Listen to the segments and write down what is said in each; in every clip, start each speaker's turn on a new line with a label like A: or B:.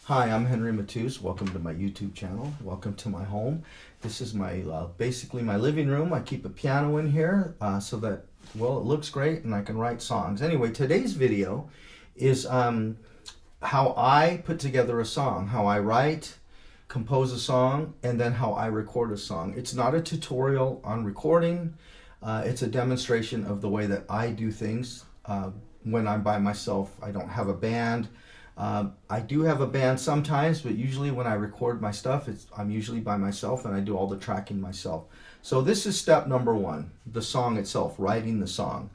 A: Hi, I'm Henry Mateus. Welcome to my YouTube channel. Welcome to my home. This is my basically my living room. I keep a piano in here so that, well, it looks great and I can write songs. Anyway, today's video is how I put together a song, how I write, compose a song, and then how I record a song. It's not a tutorial on recording. It's a demonstration of the way that I do things when I'm by myself. I don't have a band. I do have a band sometimes, but usually when I record my stuff, I'm usually by myself and I do all the tracking myself. So this is step number one, the song itself, writing the song.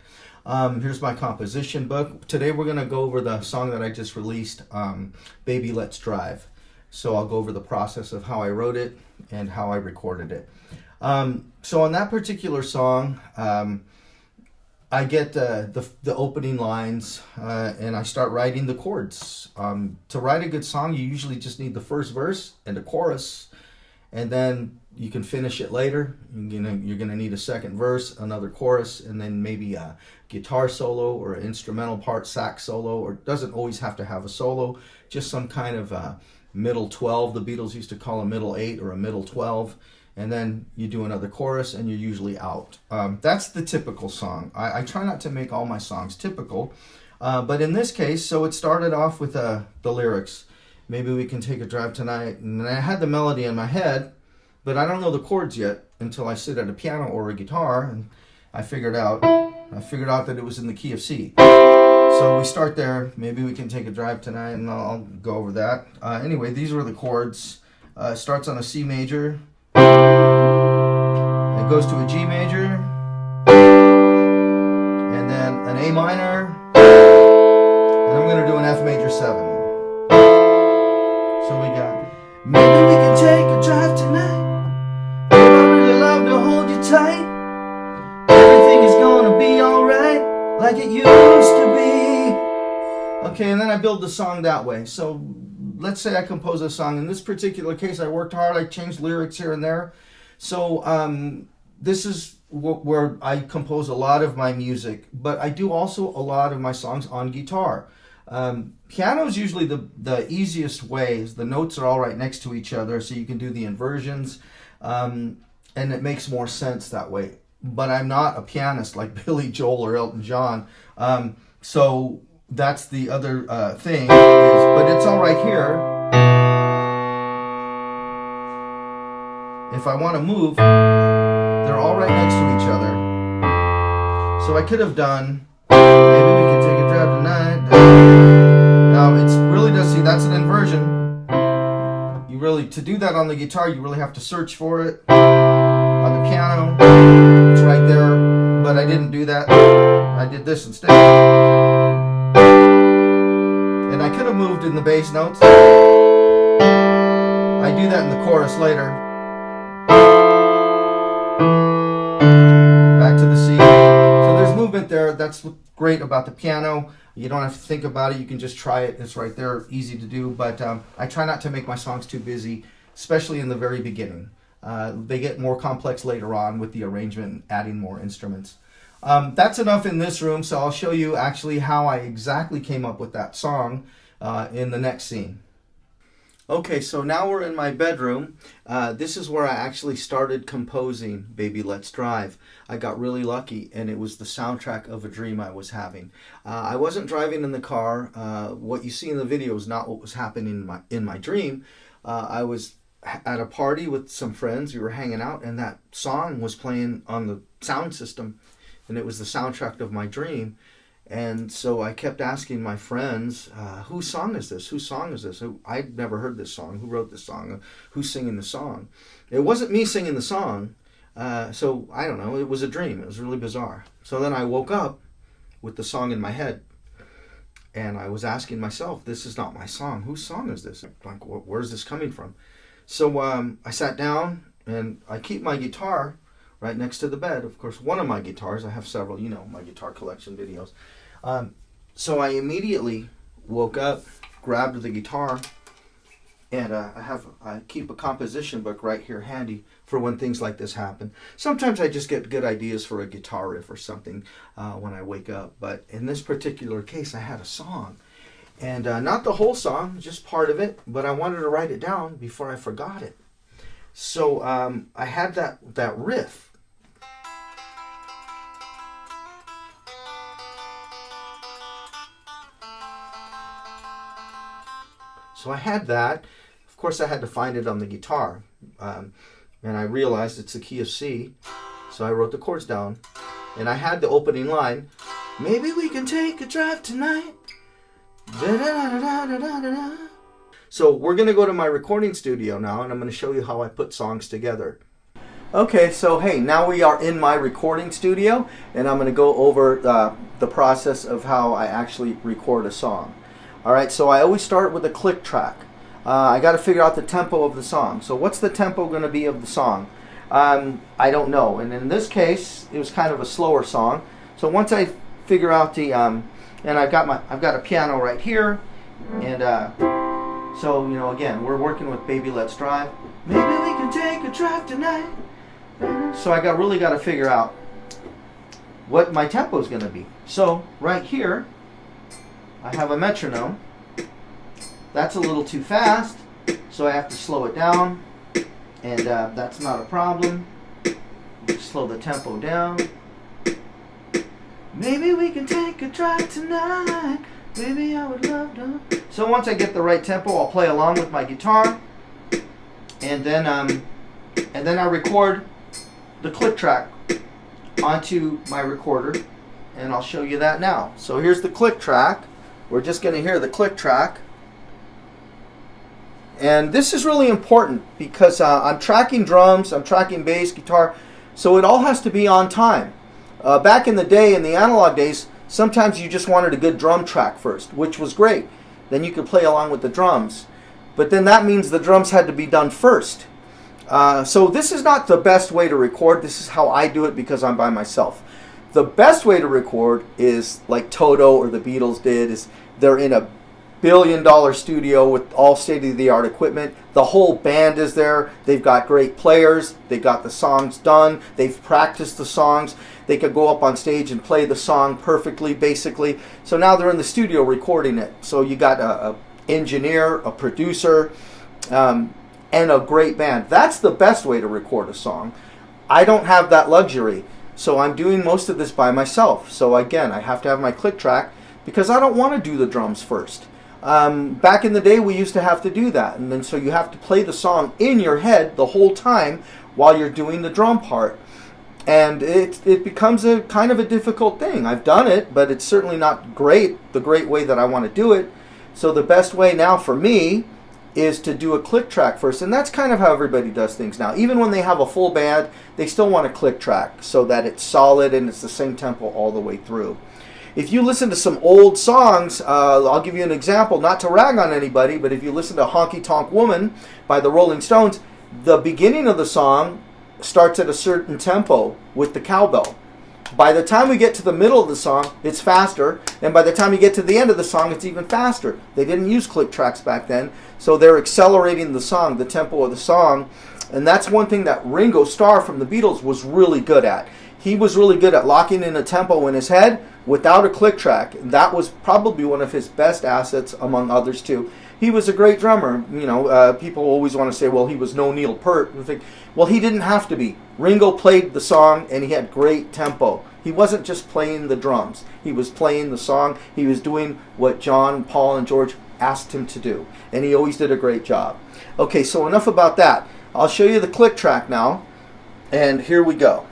A: Here's my composition book. Today we're going to go over the song that I just released, Baby Let's Drive. So I'll go over the process of how I wrote it and how I recorded it. So on that particular song, I get the opening lines and I start writing the chords. To write a good song, you usually just need the first verse and a chorus, and then you can finish it later. You're gonna need a second verse, another chorus, and then maybe a guitar solo or an instrumental part, sax solo, or it doesn't always have to have a solo, just some kind of middle 12. The Beatles used to call a middle 8 or a middle 12. And then you do another chorus and you're usually out. That's the typical song. I try not to make all my songs typical, but in this case, so it started off with the lyrics. Maybe we can take a drive tonight. And I had the melody in my head, but I don't know the chords yet until I sit at a piano or a guitar, and I figured out that it was in the key of C. So we start there. Maybe we can take a drive tonight, and I'll go over that. Anyway, these were the chords. It starts on a C major. It goes to a G major, and then an A minor, and I'm going to do an F major 7. So we got, maybe we can take a drive tonight, I really love to hold you tight, everything is going to be alright, like it used to be. Okay, and then I build the song that way. So let's say I compose a song. In this particular case, I worked hard. I changed lyrics here and there. So this is where I compose a lot of my music, but I do also a lot of my songs on guitar. Piano is usually the easiest way. The notes are all right next to each other, so you can do the inversions, and it makes more sense that way. But I'm not a pianist like Billy Joel or Elton John, so that's the other thing. But it's all right here. If I want to move, they're all right next to each other. So I could have done, maybe we can take a drive tonight. Now it's really does, see, that's an inversion. You really, to do that on the guitar, you really have to search for it. On the piano, it's right there, but I didn't do that. I did this instead. And I could have moved in the bass notes. I do that in the chorus later. Back to the C. So there's movement there. That's what's great about the piano. You don't have to think about it. You can just try it. It's right there, easy to do. But I try not to make my songs too busy, especially in the very beginning. They get more complex later on with the arrangement and adding more instruments. That's enough in this room, so I'll show you actually how I exactly came up with that song in the next scene. Okay, so now we're in my bedroom. This is where I actually started composing Baby Let's Drive. I got really lucky, and it was the soundtrack of a dream I was having. I wasn't driving in the car. What you see in the video is not what was happening in my dream. I was at a party with some friends. We were hanging out, and that song was playing on the sound system, and it was the soundtrack of my dream. And so I kept asking my friends, whose song is this? Whose song is this? I'd never heard this song. Who wrote this song? Who's singing the song? It wasn't me singing the song, so I don't know. It was a dream. It was really bizarre. So then I woke up with the song in my head, and I was asking myself, this is not my song. Whose song is this? Like, where's this coming from? So I sat down, and I keep my guitar right next to the bed. Of course, one of my guitars. I have several, you know, my guitar collection videos. So I immediately woke up, grabbed the guitar, and I keep a composition book right here handy for when things like this happen. Sometimes I just get good ideas for a guitar riff or something when I wake up. But in this particular case, I had a song. And not the whole song, just part of it, but I wanted to write it down before I forgot it. So I had that riff. So I had that. Of course, I had to find it on the guitar. And I realized it's the key of C. So I wrote the chords down. And I had the opening line, maybe we can take a drive tonight. Da-da-da-da-da-da-da. So we're going to go to my recording studio now, and I'm going to show you how I put songs together. Okay, so hey, now we are in my recording studio, and I'm going to go over the process of how I actually record a song. Alright, so I always start with a click track. I got to figure out the tempo of the song. So what's the tempo going to be of the song? I don't know. And in this case, it was kind of a slower song. So once I figure out the, and I've got a piano right here, and so you know, again, we're working with Baby Let's Drive. Maybe we can take a drive tonight. So I really got to figure out what my tempo is going to be. So right here, I have a metronome. That's a little too fast, so I have to slow it down, and that's not a problem. Slow the tempo down. Maybe we can take a drive tonight. Baby, I would love to. So once I get the right tempo, I'll play along with my guitar, and then I record the click track onto my recorder, and I'll show you that now. So here's the click track. We're just going to hear the click track. And this is really important because I'm tracking drums, I'm tracking bass, guitar, so it all has to be on time. Back in the day, in the analog days, sometimes you just wanted a good drum track first, which was great. Then you could play along with the drums. But then that means the drums had to be done first. So this is not the best way to record. This is how I do it because I'm by myself. The best way to record is like Toto or the Beatles did, is they're in a billion-dollar studio with all state-of-the-art equipment. The whole band is there. They've got great players. They got the songs done. They've practiced the songs. They could go up on stage and play the song perfectly, basically. So now they're in the studio recording it. So you got a engineer, a producer, and a great band. That's the best way to record a song. I don't have that luxury, so I'm doing most of this by myself. So again, I have to have my click track because I don't want to do the drums first. Back in the day, we used to have to do that, and then so you have to play the song in your head the whole time while you're doing the drum part, and it becomes a kind of a difficult thing. I've done it, but it's certainly not the great way that I want to do it. So the best way now for me is to do a click track first, and that's kind of how everybody does things now. Even when they have a full band, they still want a click track so that it's solid and it's the same tempo all the way through. If you listen to some old songs, I'll give you an example, not to rag on anybody, but if you listen to Honky Tonk Woman by the Rolling Stones, the beginning of the song starts at a certain tempo with the cowbell. By the time we get to the middle of the song, it's faster, and by the time you get to the end of the song, it's even faster. They didn't use click tracks back then, so they're accelerating the song, the tempo of the song, and that's one thing that Ringo Starr from the Beatles was really good at. He was really good at locking in a tempo in his head without a click track. That was probably one of his best assets, among others too. He was a great drummer. You know, people always want to say, well, he was no Neil Peart. Well, he didn't have to be. Ringo played the song, and he had great tempo. He wasn't just playing the drums. He was playing the song. He was doing what John, Paul, and George asked him to do, and he always did a great job. Okay, so enough about that. I'll show you the click track now, and here we go.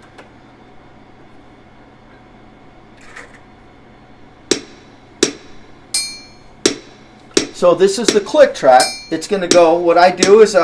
A: So this is the click track. It's going to go, what I do is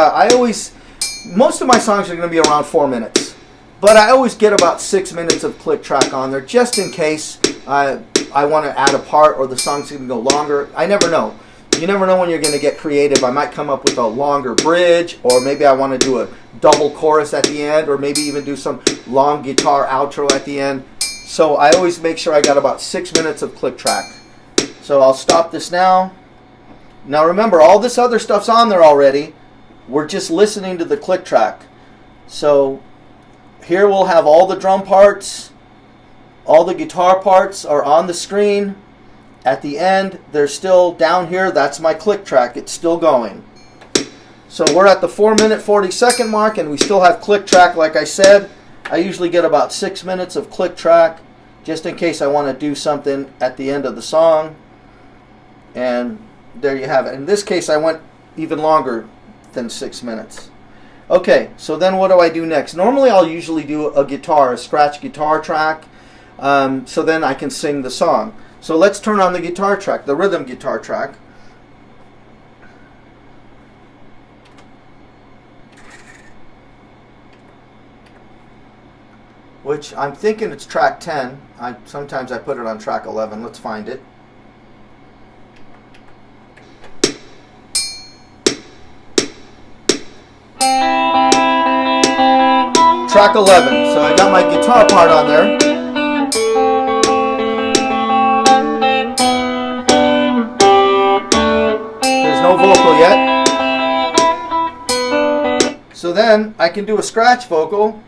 A: most of my songs are going to be around 4 minutes. But I always get about 6 minutes of click track on there just in case I want to add a part or the song's going to go longer. I never know. You never know when you're going to get creative. I might come up with a longer bridge, or maybe I want to do a double chorus at the end, or maybe even do some long guitar outro at the end. So I always make sure I got about 6 minutes of click track. So I'll stop this now. Now remember, all this other stuff's on there already. We're just listening to the click track. So here we'll have all the drum parts, all the guitar parts are on the screen at the end, there's still down here, that's my click track. It's still going. So we're at the 4-minute 40-second mark, and we still have click track. Like I said, I usually get about 6 minutes of click track, just in case I want to do something at the end of the song. And there you have it. In this case, I went even longer than 6 minutes. Okay, so then what do I do next? Normally I'll usually do a scratch guitar track, so then I can sing the song. So let's turn on the guitar track, the rhythm guitar track. Which I'm thinking it's track 10. Sometimes I put it on track 11. Let's find it. Track 11. So I got my guitar part on there. There's no vocal yet. So then I can do a scratch vocal.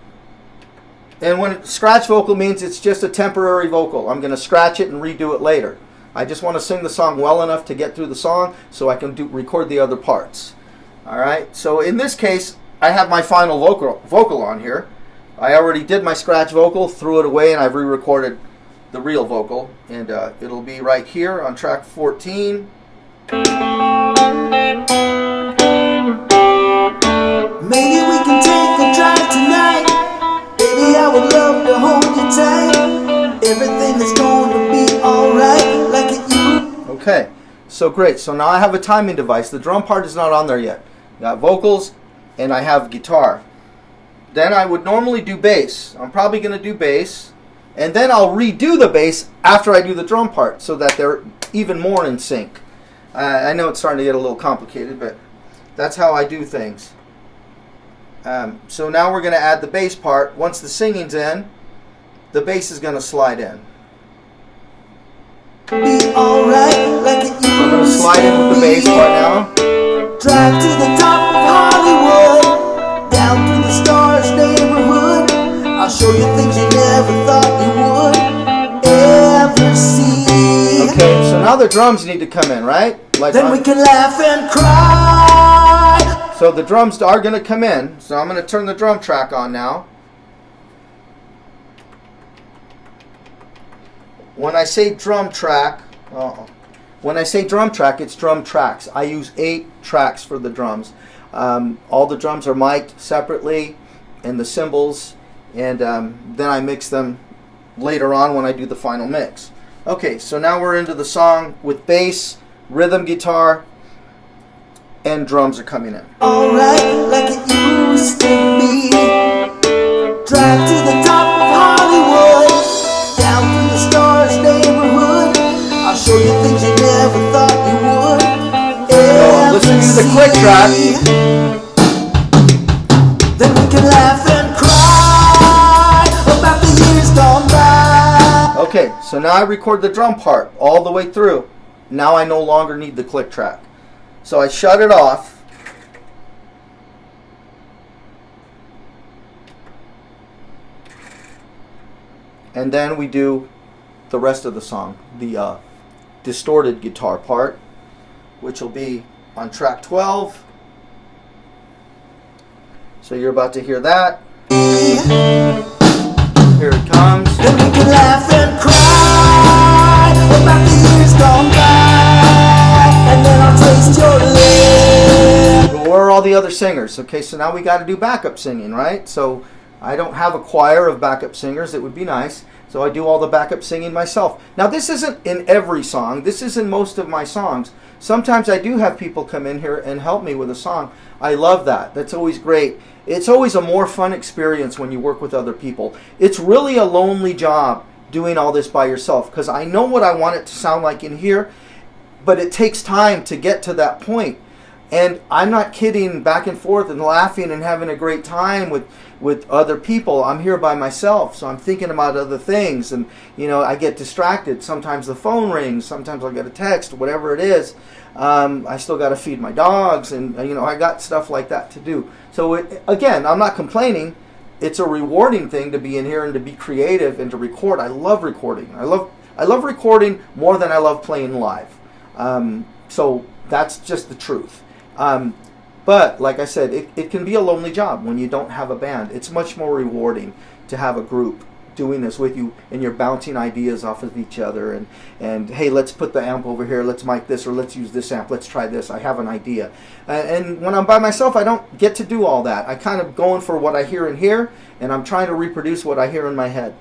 A: And when scratch vocal means it's just a temporary vocal. I'm going to scratch it and redo it later. I just want to sing the song well enough to get through the song so I can record the other parts. Alright, so in this case, I have my final vocal on here. I already did my scratch vocal, threw it away, and I've re-recorded the real vocal. And it'll be right here on track 14.
B: Maybe we can take a drive tonight. Baby, I would love to hold you tight. Everything is going to be alright, like it used.
A: Okay, so great. So now I have a timing device. The drum part is not on there yet. Got vocals, and I have guitar. Then I would normally do bass. I'm probably going to do bass, and then I'll redo the bass after I do the drum part so that they're even more in sync. I know it's starting to get a little complicated, but that's how I do things. So now we're going to add the bass part. Once the singing's in, the bass is going to slide in.
B: Be alright, like it used.
A: I'm going to slide in with the bass part now.
B: Drive to the top of Hollywood, down through the stars neighborhood. I'll show you things you never thought you would ever see.
A: Okay, so now the drums need to come in, right? Like
B: then we can laugh and cry.
A: So the drums are going to come in. So I'm going to turn the drum track on now. When I say drum track, it's drum tracks. I use 8 tracks for the drums. All the drums are mic'd separately, and the cymbals, and then I mix them later on when I do the final mix. Okay, so now we're into the song with bass, rhythm guitar, and drums are coming in.
B: Alright, like it used to be. Drive to the top of Hollywood, down through the stars neighborhood. I'll show you things you never thought you would.
A: So listen to the click track.
B: Then we can laugh and cry about the years gone by.
A: Okay, so now I record the drum part all the way through. Now I no longer need the click track. So I shut it off. And then we do the rest of the song, the distorted guitar part, which will be on track 12. So you're about to hear that. Here it comes.
B: Then we can laugh and cry about the years gone by, and then I'll taste your lips.
A: Where are all the other singers? Okay, so now we got to do backup singing, right? So I don't have a choir of backup singers. It would be nice. So I do all the backup singing myself. Now this isn't in every song. This is in most of my songs. Sometimes I do have people come in here and help me with a song. I love that. That's always great. It's always a more fun experience when you work with other people. It's really a lonely job doing all this by yourself, because I know what I want it to sound like in here, but it takes time to get to that point. And I'm not kidding, back and forth and laughing and having a great time with other people. I'm here by myself, so I'm thinking about other things, and I get distracted. Sometimes the phone rings, sometimes I'll get a text, whatever it is. I still got to feed my dogs, and I got stuff like that to do. So again, I'm not complaining. It's a rewarding thing to be in here and to be creative and to record. I love recording. I love I love recording more than I love playing live. So that's just the truth. But like I said, it can be a lonely job when you don't have a band. It's much more rewarding to have a group doing this with you, and you're bouncing ideas off of each other, and hey, let's put the amp over here, let's mic this, or let's use this amp, let's try this, I have an idea. And when I'm by myself, I don't get to do all that. I kind of going for what I hear in here, and I'm trying to reproduce what I hear in my head.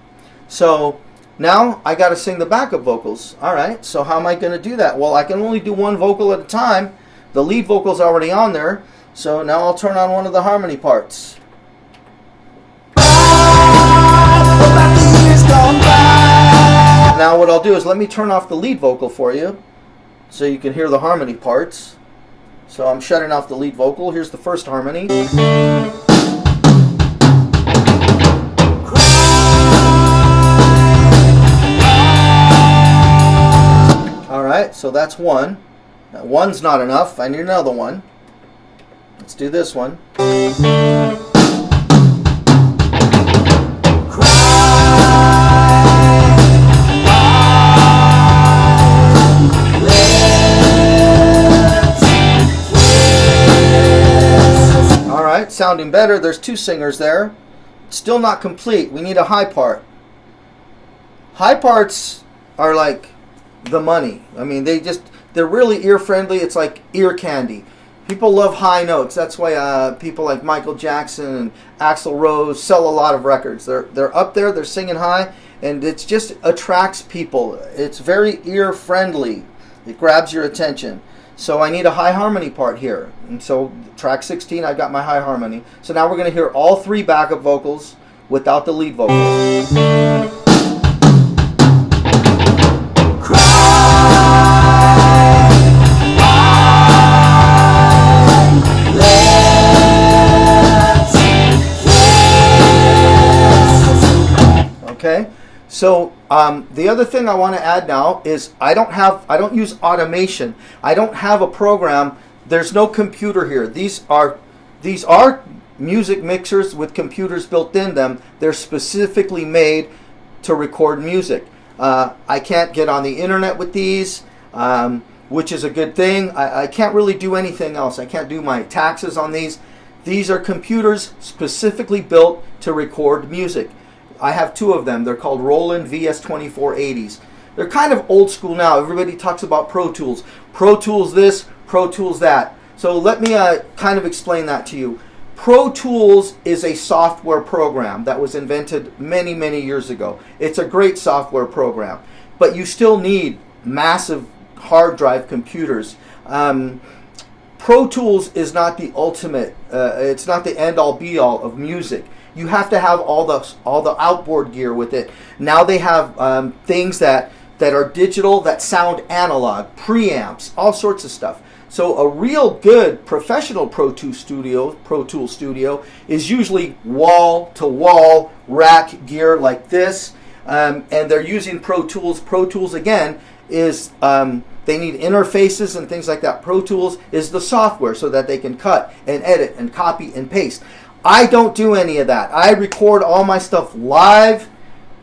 A: So now I got to sing the backup vocals. All right, so how am I going to do that? Well, I can only do one vocal at a time. The lead vocal's already on there, so now I'll turn on one of the harmony parts. Now what I'll do is let me turn off the lead vocal for you so you can hear the harmony parts. So I'm shutting off the lead vocal. Here's the first harmony. Alright, so that's one. Now, one's not enough. I need another one. Let's do this one. Sounding better. There's two singers there. Still not complete. We need a high part. High parts are like the money. I mean, they're really ear friendly. It's like ear candy. People love high notes. That's why people like Michael Jackson and Axl Rose sell a lot of records. They're up there. They're singing high, and it just attracts people. It's very ear friendly. It grabs your attention. So I need a high harmony part here. And so track 16, I've got my high harmony. So now we're going to hear all three backup vocals without the lead vocal. Okay, so the other thing I want to add now is I don't use automation. I don't have a program. There's no computer here. These are music mixers with computers built in them. They're specifically made to record music. I can't get on the internet with these, which is a good thing. I can't really do anything else. I can't do my taxes on these. These are computers specifically built to record music. I have two of them. They're called Roland VS2480s. They're kind of old school now. Everybody talks about Pro Tools. Pro Tools this, Pro Tools that. So let me kind of explain that to you. Pro Tools is a software program that was invented many, many years ago. It's a great software program, but you still need massive hard drive computers. Pro Tools is not the ultimate. It's not the end-all be-all of music. You have to have all the outboard gear with it. Now they have things that are digital that sound analog, preamps, all sorts of stuff. So a real good professional Pro Tool studio is usually wall-to-wall rack gear like this, and they're using Pro Tools. Pro Tools again is they need interfaces and things like that. Pro Tools is the software so that they can cut and edit and copy and paste. I don't do any of that. I record all my stuff live.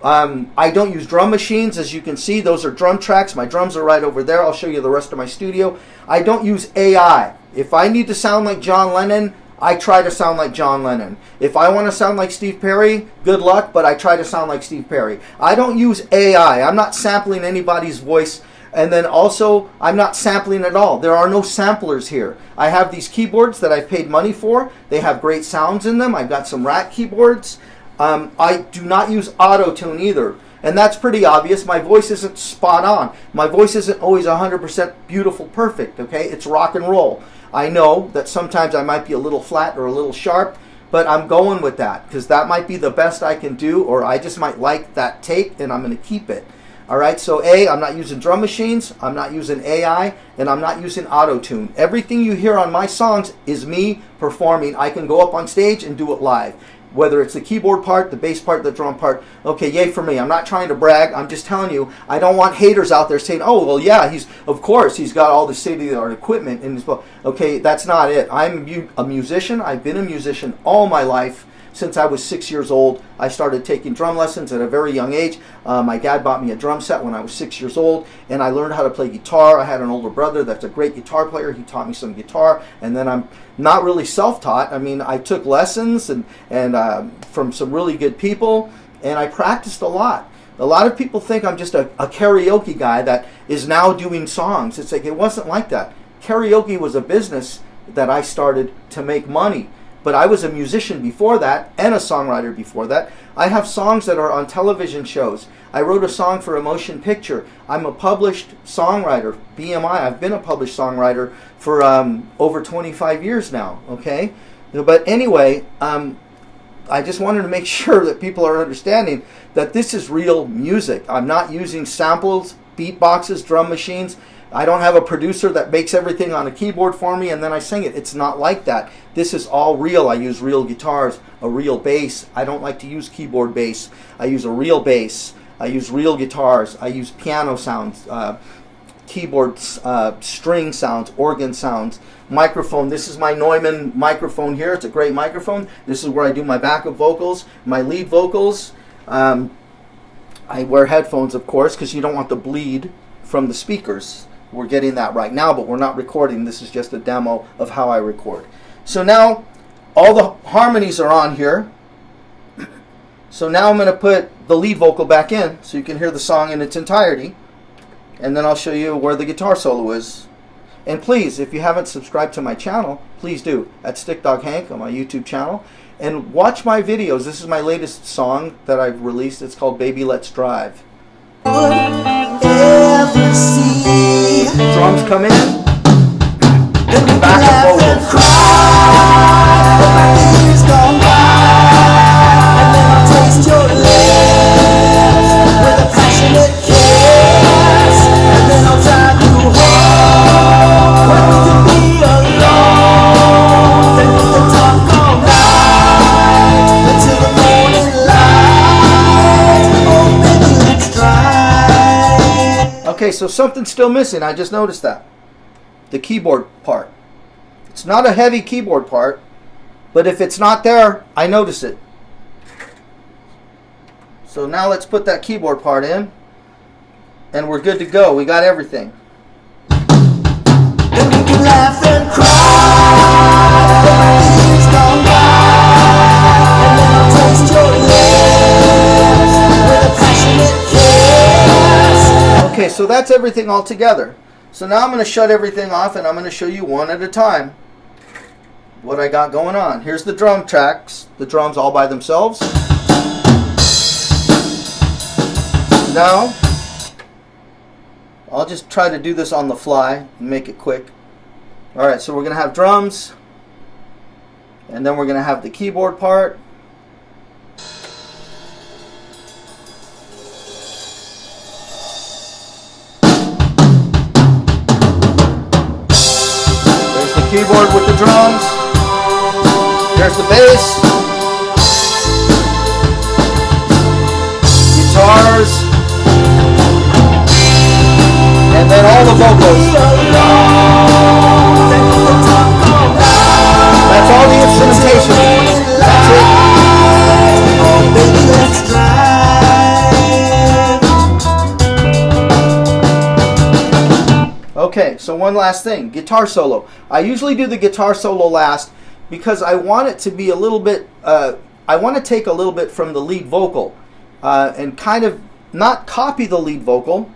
A: I don't use drum machines. As you can see, those are drum tracks. My drums are right over there. I'll show you the rest of my studio. I don't use AI. If I need to sound like John Lennon, I try to sound like John Lennon. If I want to sound like Steve Perry, good luck, but I try to sound like Steve Perry. I don't use AI. I'm not sampling anybody's voice. And then also, I'm not sampling at all. There are no samplers here. I have these keyboards that I've paid money for. They have great sounds in them. I've got some rack keyboards. I do not use Autotune either. And that's pretty obvious. My voice isn't spot on. My voice isn't always 100% beautiful, perfect, okay? It's rock and roll. I know that sometimes I might be a little flat or a little sharp, but I'm going with that because that might be the best I can do, or I just might like that take and I'm going to keep it. All right, so I'm not using drum machines, I'm not using AI, and I'm not using Autotune. Everything you hear on my songs is me performing. I can go up on stage and do it live. Whether it's the keyboard part, the bass part, the drum part, okay, yay for me. I'm not trying to brag. I'm just telling you, I don't want haters out there saying, oh, well, yeah, of course, he's got all the state-of-the-art equipment in his book. Okay, that's not it. I'm a musician. I've been a musician all my life. since I was 6 years old. I started taking drum lessons at a very young age. My dad bought me a drum set when I was 6 years old, and I learned how to play guitar. I had an older brother that's a great guitar player. He taught me some guitar, and then I'm not really self-taught. I mean, I took lessons and from some really good people, and I practiced a lot. A lot of people think I'm just a karaoke guy that is now doing songs. It's like, it wasn't like that. Karaoke was a business that I started to make money. But I was a musician before that and a songwriter before that. I have songs that are on television shows. I wrote a song for a motion picture. I'm a published songwriter, BMI. I've been a published songwriter for over 25 years now, okay? But anyway, I just wanted to make sure that people are understanding that this is real music. I'm not using samples, beatboxes, drum machines. I don't have a producer that makes everything on a keyboard for me and then I sing it. It's not like that. This is all real. I use real guitars, a real bass. I don't like to use keyboard bass. I use a real bass. I use real guitars. I use piano sounds, keyboard string sounds, organ sounds, microphone. This is my Neumann microphone here. It's a great microphone. This is where I do my backup vocals, my lead vocals. I wear headphones, of course, because you don't want the bleed from the speakers. We're getting that right now, but we're not recording. This is just a demo of how I record. So now all the harmonies are on here. So now I'm going to put the lead vocal back in so you can hear the song in its entirety. And then I'll show you where the guitar solo is. And please, if you haven't subscribed to my channel, please do at Stick Dog Hank on my YouTube channel. And watch my videos. This is my latest song that I've released. It's called Baby Let's Drive.
B: Ever see
A: Drums come in.
B: and
A: Back
B: laugh
A: vocals.
B: and cry when years gone by, and then I'll taste your lips with a passionate kiss, and then I'll drive you home when we can be alone, then we can talk all night until the morning light. Oh baby, let's drive.
A: Okay, so something's still missing. I just noticed that. The keyboard part. It's not a heavy keyboard part, but if it's not there, I notice it. So now let's put that keyboard part in, and we're good to go. We got everything.
B: Then we can laugh and cry when years gone by, and then I'll taste your lips with a passionate kiss.
A: Okay, so that's everything all together. So now I'm going to shut everything off and I'm going to show you one at a time what I got going on. Here's the drum tracks, the drums all by themselves. Now, I'll just try to do this on the fly and make it quick. Alright, so we're going to have drums, and then we're going to have the keyboard part. Keyboard with the drums. There's the bass. Guitars. And then all the vocals. That's all the instrumentation. That's it.
B: Oh baby, let's drive.
A: Okay, so one last thing, guitar solo. I usually do the guitar solo last because I want it to be a little bit, I want to take a little bit from the lead vocal and kind of not copy the lead vocal,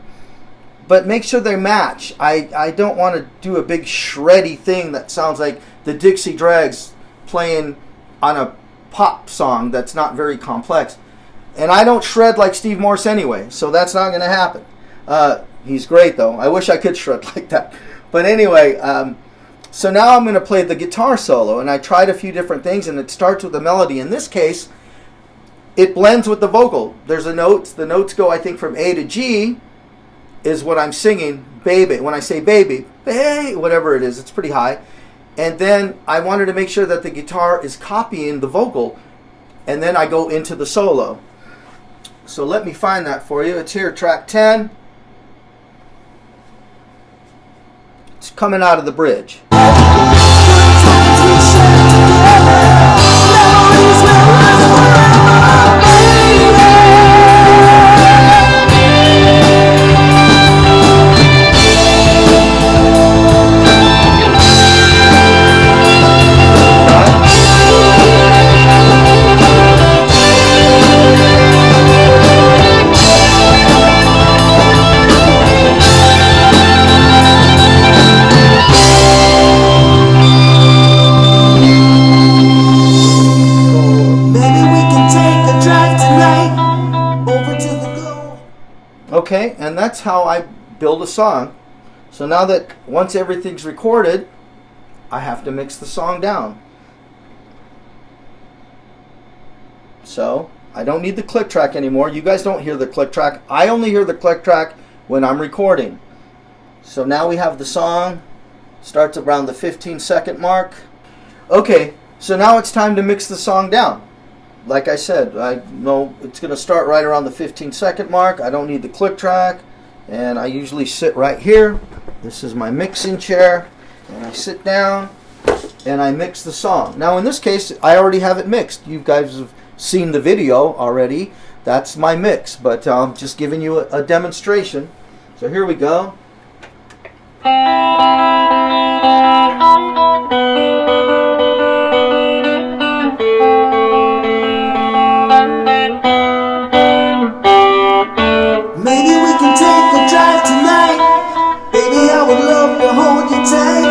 A: but make sure they match. I don't want to do a big shreddy thing that sounds like the Dixie Dregs playing on a pop song that's not very complex. And I don't shred like Steve Morse anyway, so that's not going to happen. He's great though. I wish I could shred like that. But anyway, so now I'm going to play the guitar solo, and I tried a few different things, and it starts with a melody. In this case, it blends with the vocal. There's a notes. The notes go, I think, from A to G is what I'm singing, baby. When I say baby, hey, whatever it is, it's pretty high. And then I wanted to make sure that the guitar is copying the vocal, and then I go into the solo. So let me find that for you. It's here, track 10. It's coming out of the bridge.
B: Times we shared together, memories will last
A: And that's how I build a song. So now that once everything's recorded, I have to mix the song down. So I don't need the click track anymore. You guys don't hear the click track. I only hear the click track when I'm recording. So now we have the song. Starts around the 15-second mark. Okay, so now it's time to mix the song down. Like I said, I know it's going to start right around the 15-second mark. I don't need the click track. And I usually sit right here. This is my mixing chair. And I sit down and I mix the song. Now in this case, I already have it mixed. You guys have seen the video already. That's my mix, but I'm just giving you a demonstration. So here we go.
B: Maybe we can take a drive tonight. Baby, I would love to hold you tight.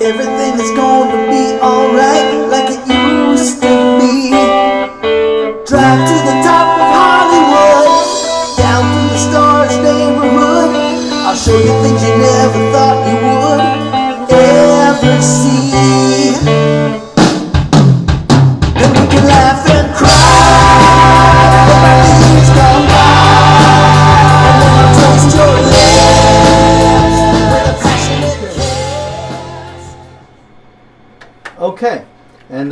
B: Everything is going to be alright, like it used to be. Drive to the top of Hollywood, down through the stars neighborhood. I'll show you things you never thought you would ever see. And we can laugh and cry when my days come by. And then I'll taste your lips with a passionate kiss.
A: Okay, and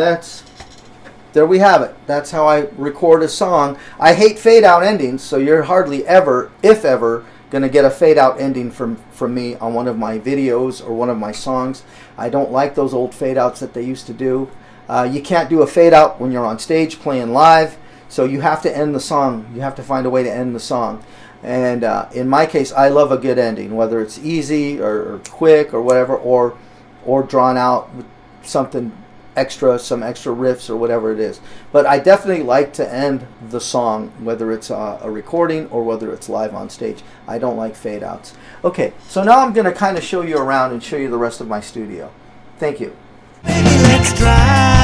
A: there we have it. That's how I record a song. I hate fade out endings, so you're hardly ever, if ever, going to get a fade out ending from me on one of my videos or one of my songs. I don't like those old fade outs that they used to do. You can't do a fade out when you're on stage playing live, so you have to end the song. You have to find a way to end the song. And in my case, I love a good ending, whether it's easy or quick or whatever, or drawn out with something extra, some extra riffs or whatever it is. But I definitely like to end the song, whether it's a recording or whether it's live on stage. I don't like fade outs. Okay, so now I'm going to kind of show you around and show you the rest of my studio. Thank you.
B: Baby, let's drive.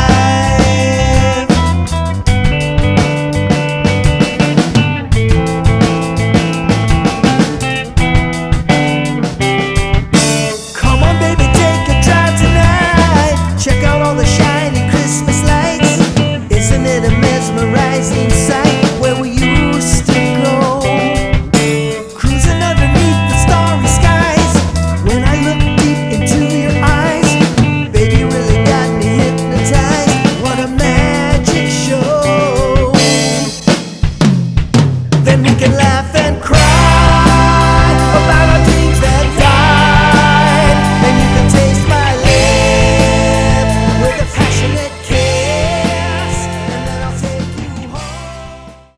B: Come on, baby, take a drive tonight. Check out all the